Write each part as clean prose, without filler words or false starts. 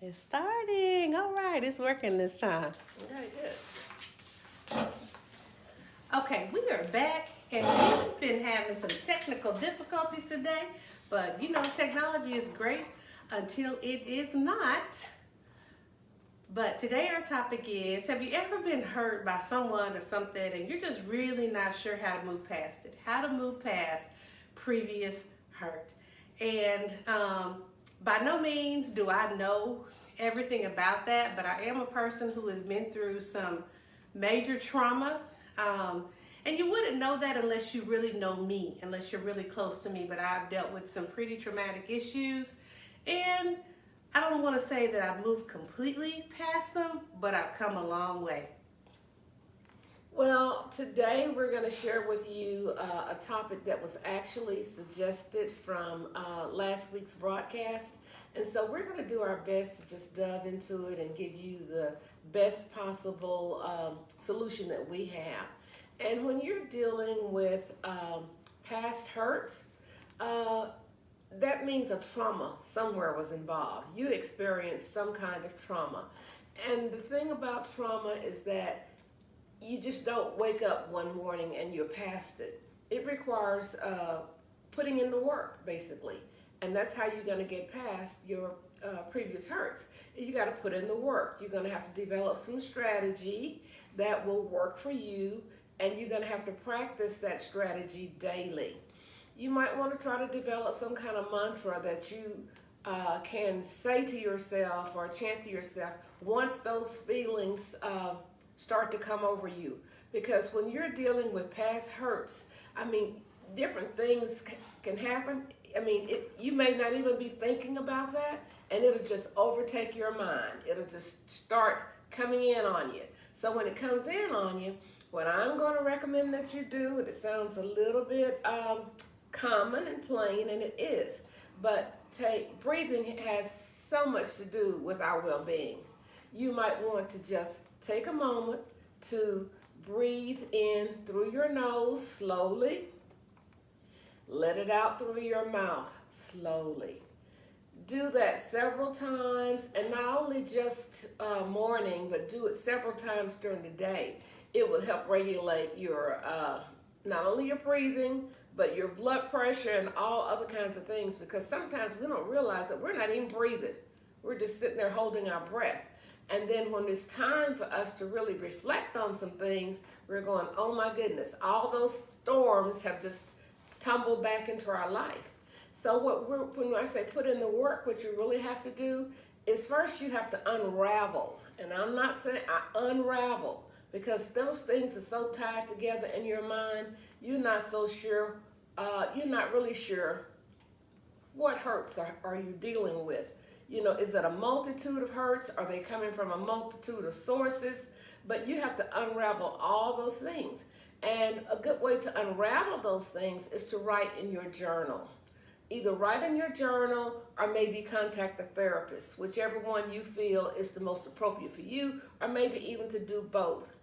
It's starting. All right, it's working this time. Okay, good. Okay, we are back and we've been having some technical difficulties today, but technology is great until it is not. But today our topic is, have you ever been hurt by someone or something and you're just really not sure how to move past it? How to move past previous hurt. And by no means do I know everything about that, but I am a person who has been through some major trauma. And you wouldn't know that unless you really know me, unless you're really close to me. But I've dealt with some pretty traumatic issues. And I don't want to say that I've moved completely past them, but I've come a long way. Well, today we're going to share with you a topic that was actually suggested from last week's broadcast. And so we're going to do our best to just delve into it and give you the best possible solution that we have. And when you're dealing with past hurts, that means a trauma somewhere was involved. You experienced some kind of trauma. And the thing about trauma is that you just don't wake up one morning and you're past it. It requires putting in the work, basically. And that's how you're going to get past your previous hurts. You got to put in the work. You're going to have to develop some strategy that will work for you, and you're going to have to practice that strategy daily. You might want to try to develop some kind of mantra that you can say to yourself or chant to yourself once those feelings start to come over you. Because when you're dealing with past hurts, different things can happen. You may not even be thinking about that, and it'll just overtake your mind. It'll just start coming in on you. So when it comes in on you, what I'm going to recommend that you do, and it sounds a little bit common and plain, and it is, but breathing has so much to do with our well-being. You might want to just take a moment to breathe in through your nose slowly, let it out through your mouth slowly. Do that several times, and not only just morning, but do it several times during the day. It will help regulate your not only your breathing, but your blood pressure and all other kinds of things, because sometimes we don't realize that we're not even breathing. We're just sitting there holding our breath. And then when it's time for us to really reflect on some things, we're going, oh my goodness, all those storms have just tumbled back into our life. So when I say put in the work, what you really have to do is first you have to unravel. And I'm not saying unravel, because those things are so tied together in your mind, you're not really sure what hurts are you dealing with. Is it a multitude of hurts? Are they coming from a multitude of sources? But you have to unravel all those things. And a good way to unravel those things is to write in your journal. Either write in your journal or maybe contact a therapist, whichever one you feel is the most appropriate for you, or maybe even to do both.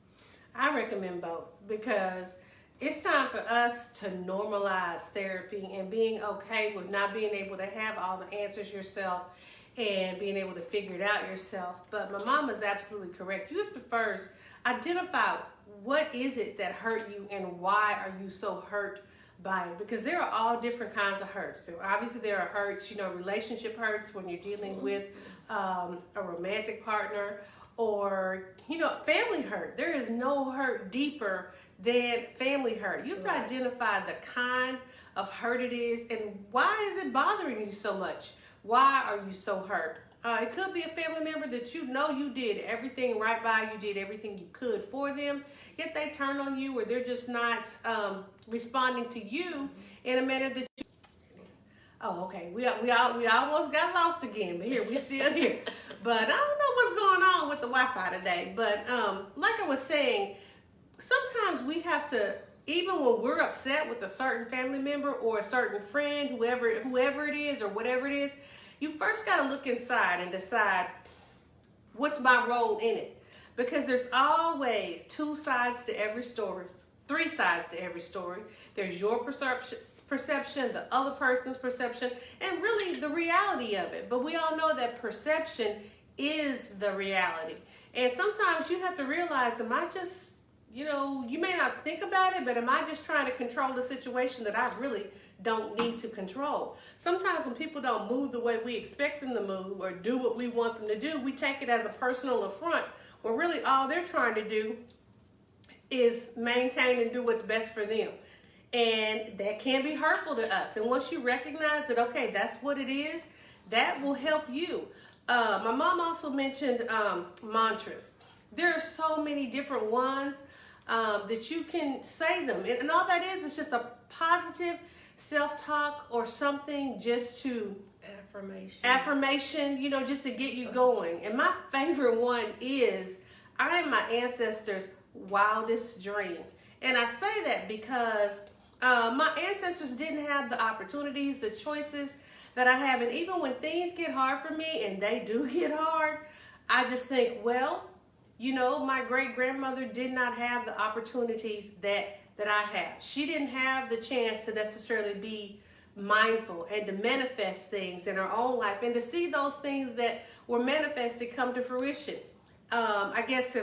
I recommend both because it's time for us to normalize therapy and being okay with not being able to have all the answers yourself and being able to figure it out yourself. But my mom is absolutely correct. You have to first identify what is it that hurt you and why are you so hurt by it, because there are all different kinds of hurts. So obviously there are hurts, relationship hurts when you're dealing with a romantic partner, or family hurt. There is no hurt deeper than family hurt. You have to identify the kind of hurt it is and why is it bothering you so much. Why are you so hurt? It could be a family member that you did everything right by, you did everything you could for them, yet they turn on you, or they're just not responding to you in a manner that you. Oh, okay. We almost got lost again, but we still here. But I don't know what's going on with the Wi-Fi today. But like I was saying, sometimes we have to, even when we're upset with a certain family member or a certain friend, whoever it is or whatever it is, you first got to look inside and decide what's my role in it. Because there's always two sides to every story, three sides to every story. There's your perception, the other person's perception, and really the reality of it. But we all know that perception is the reality. And sometimes you have to realize, am I just, you may not think about it, but am I just trying to control the situation that I really don't need to control? Sometimes when people don't move the way we expect them to move or do what we want them to do, we take it as a personal affront, when really all they're trying to do is maintain and do what's best for them. And that can be hurtful to us. And once you recognize that, okay, that's what it is, that will help you. My mom also mentioned mantras. There are so many different ones that you can say them. And all that is just a positive self-talk or something just to affirmation, just to get you going. And my favorite one is, I am my ancestors' wildest dream. And I say that because my ancestors didn't have the opportunities, the choices that I have. And even when things get hard for me, and they do get hard, I just think, well, my great-grandmother did not have the opportunities that I have. She didn't have the chance to necessarily be mindful and to manifest things in her own life and to see those things that were manifested come to fruition. I guess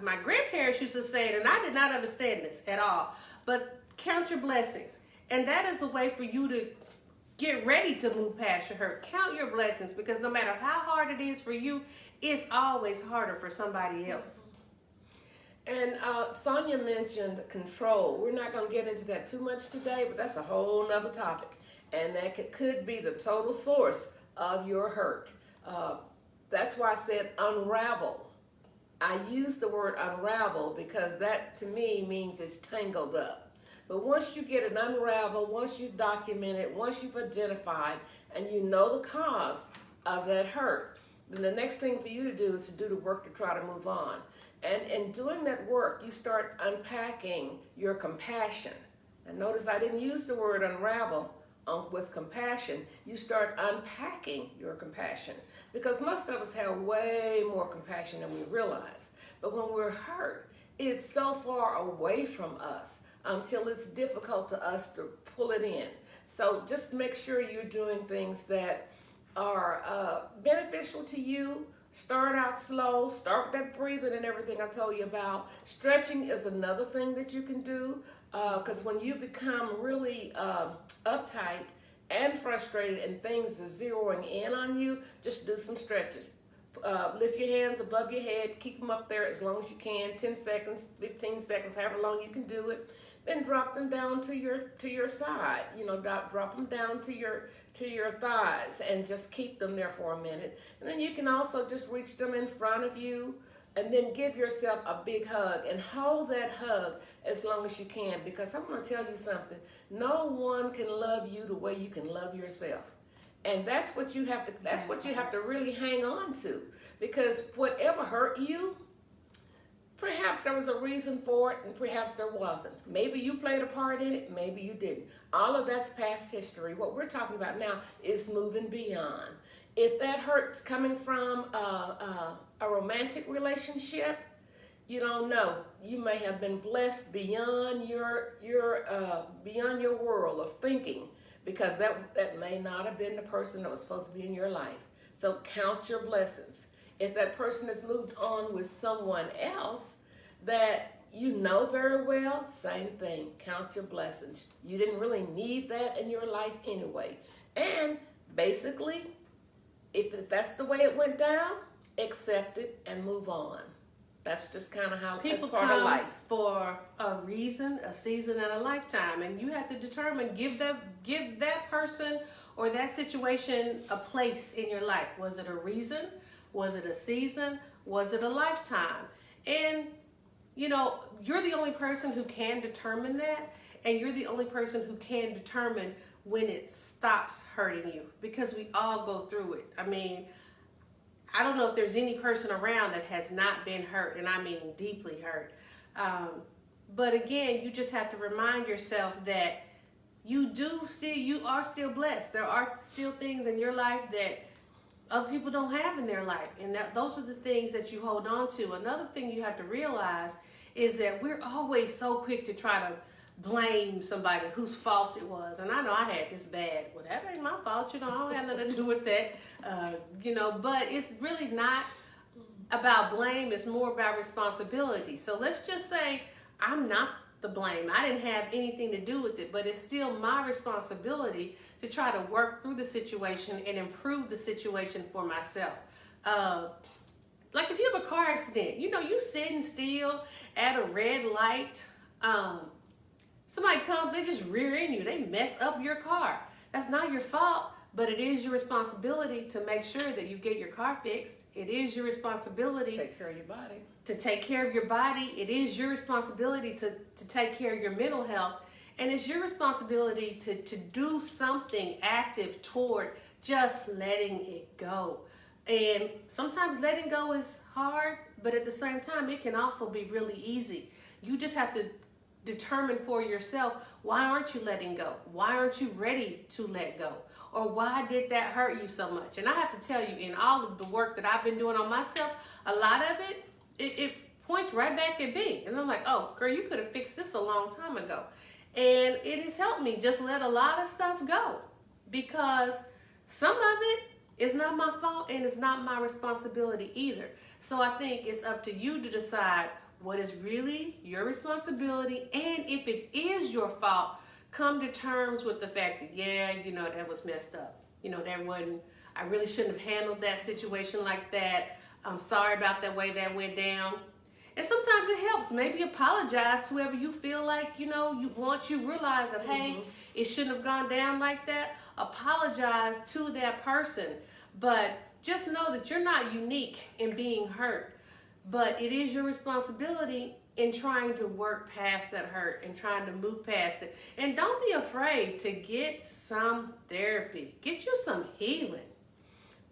my grandparents used to say it, and I did not understand this at all, but count your blessings. And that is a way for you to get ready to move past your hurt. Count your blessings, because no matter how hard it is for you, it's always harder for somebody else. And Sonia mentioned control. We're not going to get into that too much today, but that's a whole nother topic. And that could be the total source of your hurt. That's why I said unravel. I use the word unravel because that to me means it's tangled up. But once you get it unraveled, once you've documented, once you've identified, and you know the cause of that hurt, then the next thing for you to do is to do the work to try to move on. And in doing that work, you start unpacking your compassion. And notice I didn't use the word unravel with compassion. You start unpacking your compassion, because most of us have way more compassion than we realize. But when we're hurt, it's so far away from us until it's difficult to us to pull it in. So just make sure you're doing things that are beneficial to you. Start out slow. Start with that breathing and everything I told you about. Stretching is another thing that you can do, because when you become really uptight and frustrated and things are zeroing in on you, just do some stretches. Lift your hands above your head. Keep them up there as long as you can, 10 seconds, 15 seconds, however long you can do it. Then drop them down to your side. Drop them down to your thighs and just keep them there for a minute. And then you can also just reach them in front of you and then give yourself a big hug and hold that hug as long as you can, because I'm going to tell you something. No one can love you the way you can love yourself. And that's what you have to really hang on to, because whatever hurt you, perhaps there was a reason for it and perhaps there wasn't. Maybe you played a part in it, maybe you didn't. All of that's past history. What we're talking about now is moving beyond. If that hurt's coming from a romantic relationship, you don't know. You may have been blessed beyond your world of thinking, because that may not have been the person that was supposed to be in your life. So count your blessings. If that person has moved on with someone else that you know very well, same thing. Count your blessings. You didn't really need that in your life anyway. And basically, if that's the way it went down, accept it and move on. That's just kind of how people that's part of life. For a reason, a season, and a lifetime, and you have to determine, give that person or that situation a place in your life. Was it a reason? Was it a season? Was it a lifetime? And you're the only person who can determine that, and you're the only person who can determine when it stops hurting you, because we all go through it. I mean, I don't know if there's any person around that has not been hurt, and I mean deeply hurt. But again, you just have to remind yourself that you are still blessed. There are still things in your life that other people don't have in their life, and those are the things that you hold on to. Another thing you have to realize is that we're always so quick to try to blame somebody whose fault it was. And I know I had this bad, well, that ain't my fault, I don't have nothing to do with that, but it's really not about blame. It's more about responsibility. So let's just say I'm not the blame. I didn't have anything to do with it, but it's still my responsibility to try to work through the situation and improve the situation for myself. Like if you have a car accident, you sitting still at a red light. Somebody comes, they just rear end you. They mess up your car. That's not your fault, but it is your responsibility to make sure that you get your car fixed. It is your responsibility Take care of your body. to take care of your body. It is your responsibility to take care of your mental health. And it's your responsibility to do something active toward just letting it go. And sometimes letting go is hard, but at the same time, it can also be really easy. You just have to determine for yourself, why aren't you letting go? Why aren't you ready to let go? Or why did that hurt you so much? And I have to tell you, in all of the work that I've been doing on myself, a lot of it points right back at me. And I'm like, oh, girl, you could have fixed this a long time ago. And it has helped me just let a lot of stuff go, because some of it is not my fault and it's not my responsibility either. So I think it's up to you to decide what is really your responsibility, and if it is your fault, come to terms with the fact that, that was messed up. I really shouldn't have handled that situation like that. I'm sorry about the way that went down. And sometimes it helps. Maybe apologize to whoever you feel like, once you realize that, hey, it shouldn't have gone down like that, apologize to that person. But just know that you're not unique in being hurt. But it is your responsibility in trying to work past that hurt and trying to move past it. And don't be afraid to get some therapy. Get you some healing.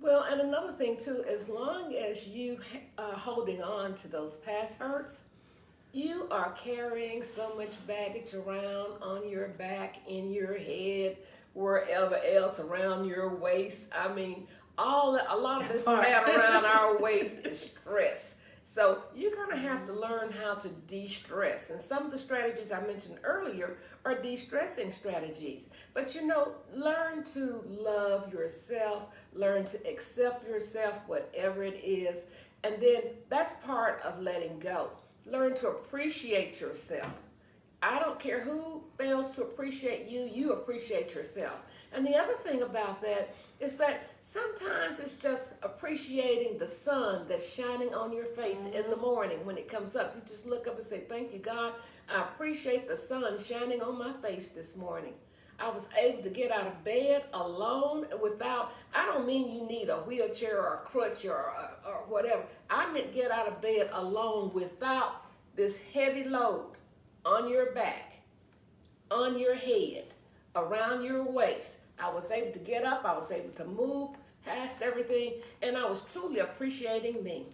Well, and another thing too, as long as you are holding on to those past hurts, you are carrying so much baggage around on your back, in your head, wherever else, around your waist. I mean, a lot of this fat around our waist is stress. So you're going to have to learn how to de-stress. And some of the strategies I mentioned earlier are de-stressing strategies. But learn to love yourself, learn to accept yourself, whatever it is. And then that's part of letting go. Learn to appreciate yourself. I don't care who fails to appreciate you, you appreciate yourself. And the other thing about that is that sometimes it's just appreciating the sun that's shining on your face in the morning when it comes up. You just look up and say, thank you, God. I appreciate the sun shining on my face this morning. I was able to get out of bed alone without, I don't mean you need a wheelchair or a crutch or whatever. I meant get out of bed alone without this heavy load on your back, on your head, around your waist. I was able to get up, I was able to move past everything, and I was truly appreciating me.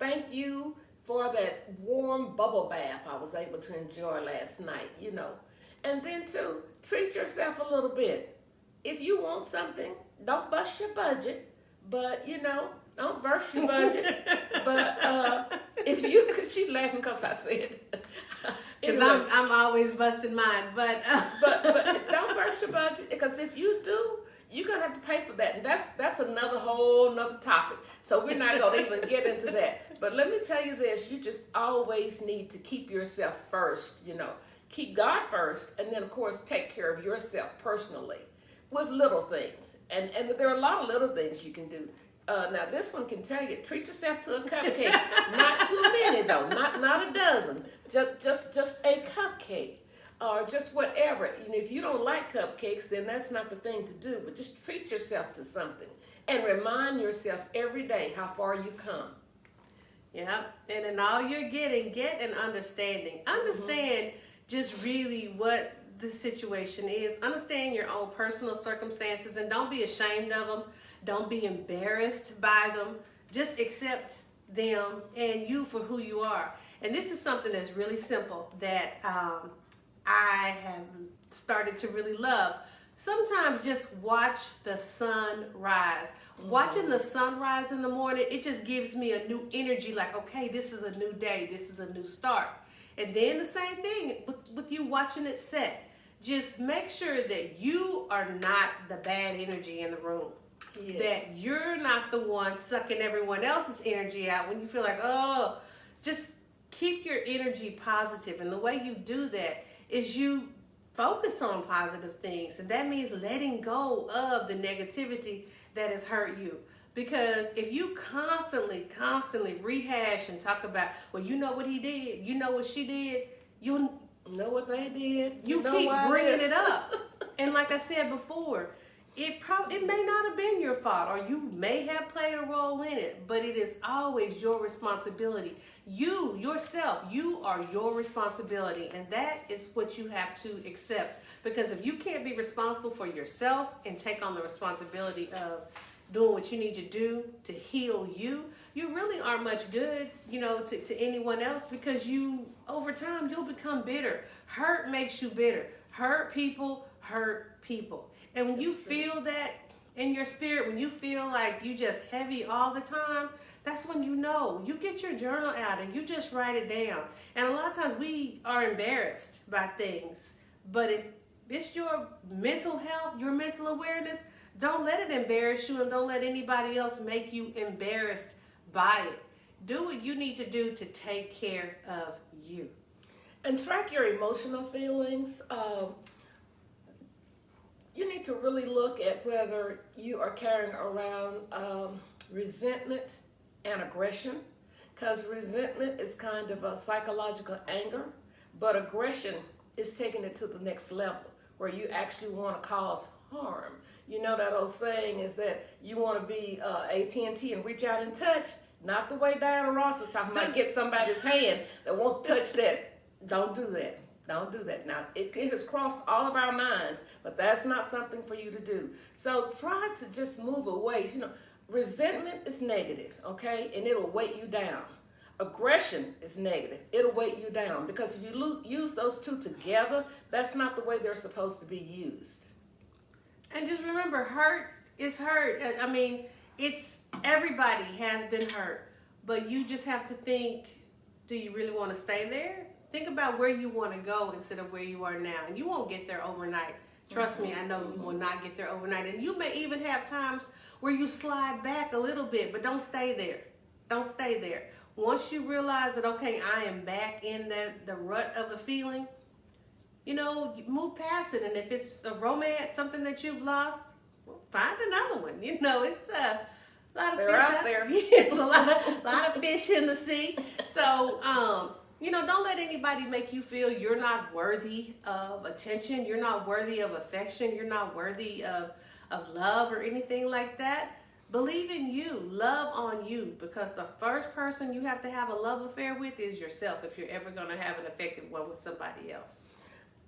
Thank you for that warm bubble bath I was able to enjoy last night, And then too, treat yourself a little bit. If you want something, don't bust your budget, but don't burst your budget. But if you, she's laughing because I said Because I'm always busting mine, but don't burst your budget, because if you do, you're gonna have to pay for that, and that's another topic. So we're not gonna even get into that. But let me tell you this: you just always need to keep yourself first. Keep God first, and then of course take care of yourself personally with little things. And there are a lot of little things you can do. Now this one can tell you, treat yourself to a cupcake. Not too many though, not a dozen. Just a cupcake, or just whatever. If you don't like cupcakes, then that's not the thing to do. But just treat yourself to something, and remind yourself every day how far you come. Yeah, and in all you're getting, get an understanding. Understand just really what the situation is. Understand your own personal circumstances, and don't be ashamed of them. Don't be embarrassed by them. Just accept them and you for who you are. And this is something that's really simple that I have started to really love. Sometimes just watch the sun rise. Watching the sunrise in the morning, it just gives me a new energy, like, okay, this is a new day. This is a new start. And then the same thing with you watching it set. Just make sure that you are not the bad energy in the room. Yes. that you're not the one sucking everyone else's energy out when you feel like, oh, just keep your energy positive. And the way you do that is you focus on positive things. And that means letting go of the negativity that has hurt you. Because if you constantly rehash and talk about, well, you know what he did, you know what she did, you know what they did. You know keep why bringing this. it up. And like I said before, it may not have been your fault, or you may have played a role in it, but it is always your responsibility. You, yourself, you are your responsibility, and that is what you have to accept. Because if you can't be responsible for yourself and take on the responsibility of doing what you need to do to heal you, you really aren't much good, to anyone else, because you, over time, you'll become bitter. Hurt makes you bitter. Hurt people. And when you feel that in your spirit, when you feel like you just heavy all the time, that's when you get your journal out and you just write it down. And a lot of times we are embarrassed by things, but if it's your mental health, your mental awareness, don't let it embarrass you, and don't let anybody else make you embarrassed by it. Do what you need to do to take care of you. And track your emotional feelings. You need to really look at whether you are carrying around resentment and aggression, because resentment is kind of a psychological anger, but aggression is taking it to the next level where you actually want to cause harm. You know that old saying is that you want to be AT&T and reach out and touch, not the way Diana Ross was talking about get somebody's hand that won't touch that. Don't do that. Don't do that. Now, it has crossed all of our minds, but that's not something for you to do. So try to just move away. Resentment is negative, okay? And it'll weight you down. Aggression is negative. It'll weight you down, because if you use those two together, that's not the way they're supposed to be used. And just remember, hurt is hurt. I mean, everybody has been hurt, but you just have to think, do you really want to stay there? Think about where you want to go instead of where you are now. And you won't get there overnight. Trust me, I know you will not get there overnight. And you may even have times where you slide back a little bit, but don't stay there. Don't stay there. Once you realize that, okay, I am back in the rut of a feeling, you move past it. And if it's a romance, something that you've lost, well, find another one. It's a lot of They're fish out there. It's a lot of fish in the sea. So, don't let anybody make you feel you're not worthy of attention. You're not worthy of affection. You're not worthy of love or anything like that. Believe in you. Love on you, because the first person you have to have a love affair with is yourself if you're ever going to have an effective one with somebody else.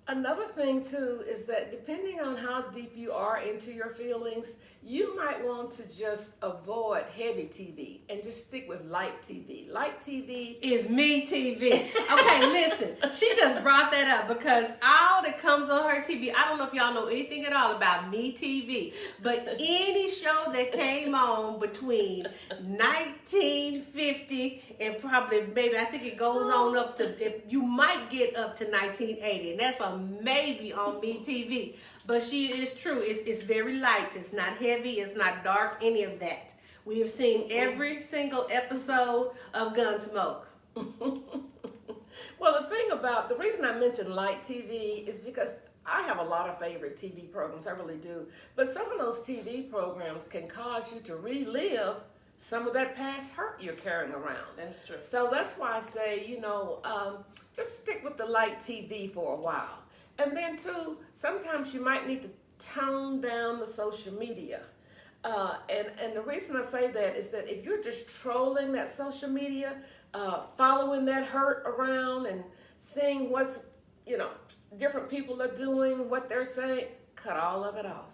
Another thing, too, is that depending on how deep you are into your feelings, you might want to just avoid heavy TV and just stick with light TV. Light TV is Me TV. Okay, listen. She just brought that up because all that comes on her TV, I don't know if y'all know anything at all about Me TV, but any show that came on between 1950 and probably I think it goes on up to, you might get up to 1980, and that's a maybe on Me TV. But she is true. It's very light. It's not heavy. It's not dark. Any of that. We have seen every single episode of Gunsmoke. Well, the reason I mentioned light TV is because I have a lot of favorite TV programs. I really do. But some of those TV programs can cause you to relive some of that past hurt you're carrying around. That's true. So that's why I say, just stick with the light TV for a while. And then, too, sometimes you might need to tone down the social media. And the reason I say that is that if you're just trolling that social media, following that hurt around and seeing what's, different people are doing, what they're saying, cut all of it off.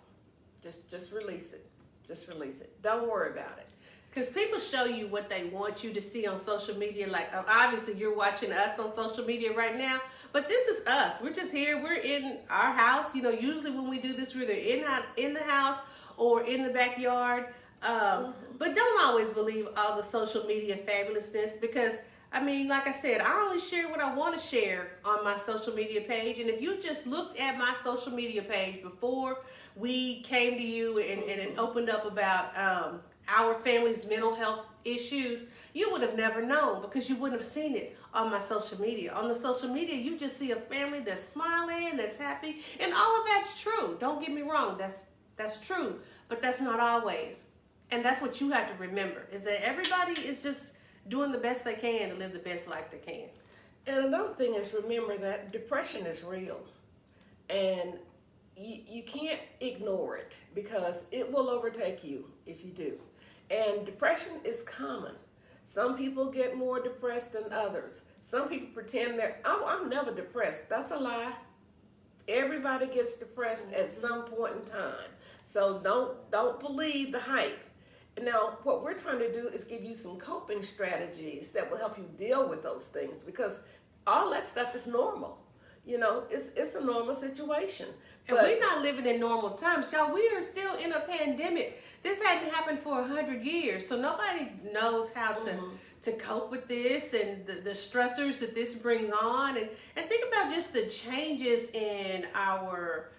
Just release it. Just release it. Don't worry about it. Because people show you what they want you to see on social media. Like, obviously, you're watching us on social media right now. But this is us. We're just here. We're in our house. Usually when we do this, we're either in the house or in the backyard. But don't always believe all the social media fabulousness, because I mean, like I said, I only share what I want to share on my social media page. And if you just looked at my social media page before we came to you and it opened up about our family's mental health issues, you would have never known because you wouldn't have seen it on my social media. On the social media, you just see a family that's smiling, that's happy, and all of that's true. Don't get me wrong, that's true, but that's not always. And that's what you have to remember, is that everybody is just doing the best they can to live the best life they can. And another thing is, remember that depression is real, and you can't ignore it because it will overtake you if you do. And depression is common. Some people get more depressed than others. Some people pretend I'm never depressed. That's a lie. Everybody gets depressed at some point in time. So don't believe the hype. Now, what we're trying to do is give you some coping strategies that will help you deal with those things, because all that stuff is normal. You know, it's a normal situation. And we're not living in normal times, y'all. We are still in a pandemic. This hadn't happened for 100 years, so nobody knows how to cope with this and the stressors that this brings on. And think about just the changes in our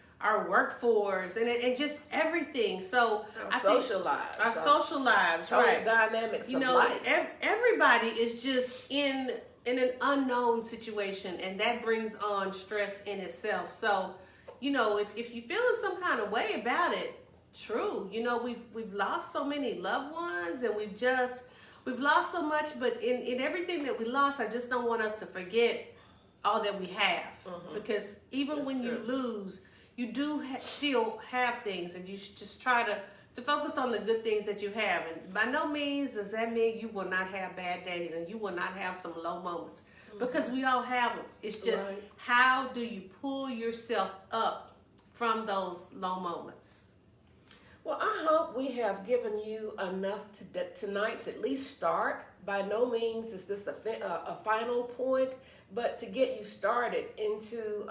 workforce and just everything. So our social lives, right? Dynamics you of know, life. Everybody is just in an unknown situation, and that brings on stress in itself. So, you know, if you're feeling some kind of way about it, true. You know, we've lost so many loved ones, and we've lost so much. But in everything that we lost, I just don't want us to forget all that we have, because even That's when true. you lose, you do still have things, and you should just try to focus on the good things that you have. And by no means does that mean you will not have bad days and you will not have some low moments, because we all have them. It's just Right. how do you pull yourself up from those low moments? Well, I hope we have given you enough tonight to at least start. By no means is this a final point, but to get you started into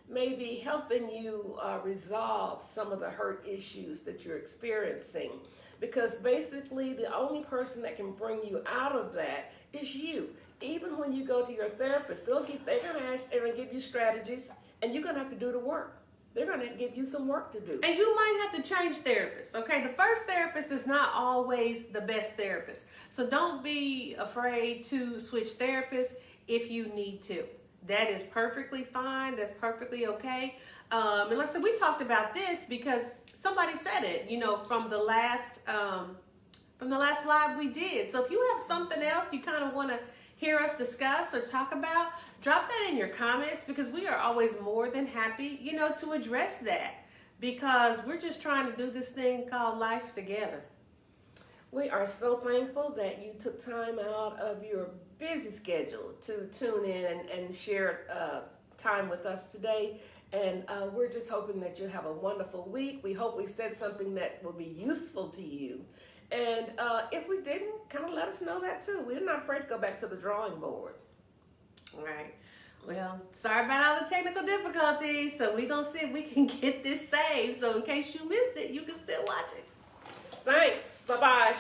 maybe helping you resolve some of the hurt issues that you're experiencing. Because basically the only person that can bring you out of that is you. Even when you go to your therapist, they're gonna give you strategies, and you're gonna have to do the work. They're gonna give you some work to do. And you might have to change therapists, okay? The first therapist is not always the best therapist. So don't be afraid to switch therapists if you need to. That is perfectly fine. That's perfectly okay. And like I said, we talked about this because somebody said it, you know, from the last live we did. So if you have something else you kind of want to hear us discuss or talk about, drop that in your comments, because we are always more than happy, you know, to address that, because we're just trying to do this thing called life together. We are so thankful that you took time out of your busy schedule to tune in and share time with us today. And we're just hoping that you have a wonderful week. We hope we said something that will be useful to you. And if we didn't, kind of let us know that too. We're not afraid to go back to the drawing board. All right. Well, sorry about all the technical difficulties. So we're going to see if we can get this saved. So in case you missed it, you can still watch it. Thanks. Bye-bye.